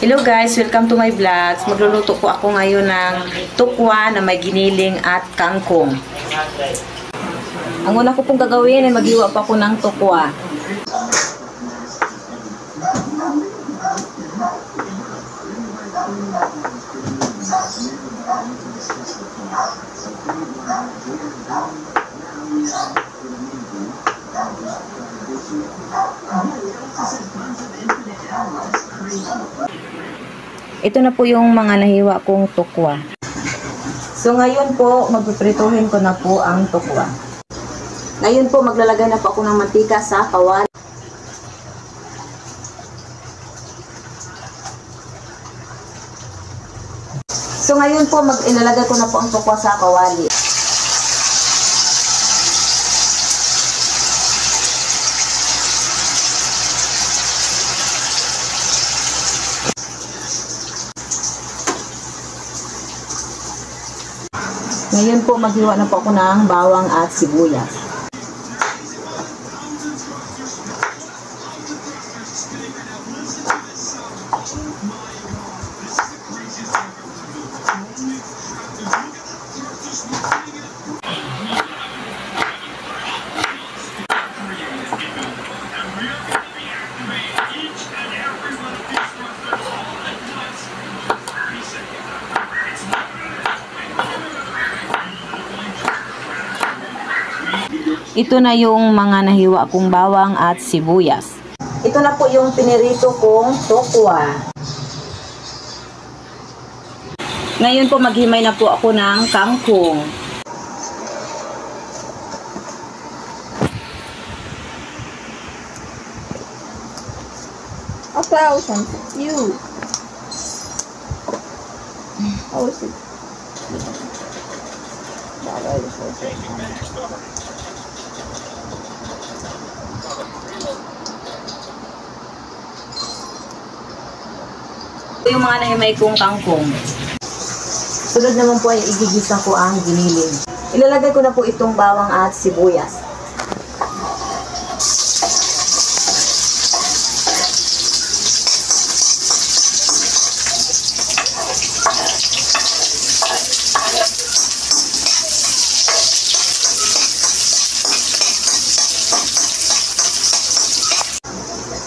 Hello guys, welcome to my vlogs. Magluluto po ako ngayon ng tukwa na may giniling at kangkong. Ang una ko pong gagawin ay maghiwa pa ako ng tukwa. Ito na po yung mga nahiwa kong tukwa. So ngayon po, magpiprituhin ko na po ang tukwa. Ngayon po, maglalagay na po ako ng mantika sa kawali. So ngayon po, ilalagay ko na po ang tukwa sa kawali. Ngayon po, maghiwa na po ako ng bawang at sibuyas. Ito na yung mga nahiwa kong bawang at sibuyas. Ito na po yung pinirito kong tukwa. Ngayon po maghimay na po ako ng kangkong. You. How is it? Ito yung mga nahimay kong kangkong. Sunod naman po ay igigisa ko ang giniling. Ilalagay ko na po itong bawang at sibuyas.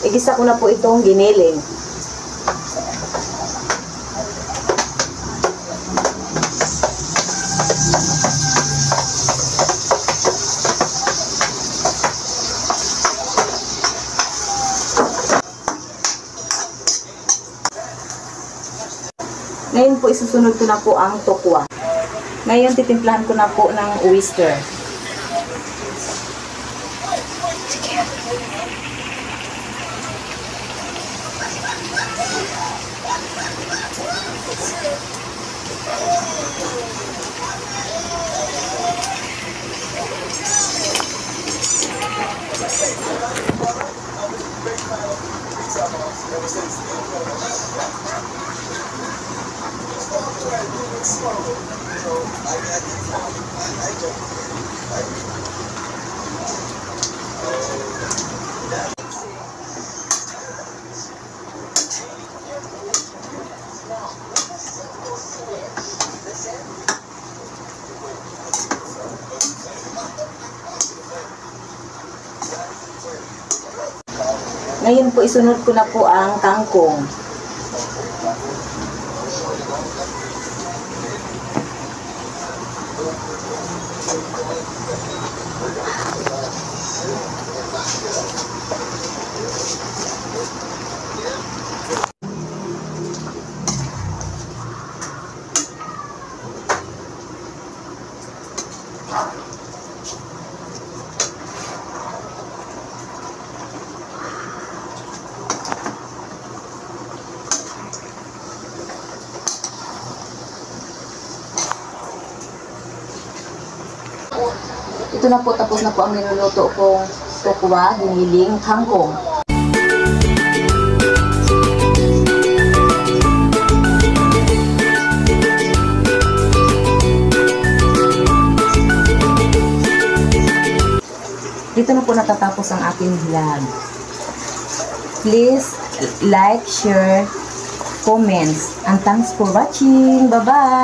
Igisa ko na po itong giniling. Ngayon po, isusunod ko na po ang tukwa. Ngayon, titimplahan ko na po ng oyster. Ngayon po, isunod ko na po ang kangkong. Ito na po, tapos na po ang niluluto kong tukwa, giniling, kangkong. Dito na po natatapos ang aking vlog. Please like, share, comments. And thanks for watching. Bye-bye!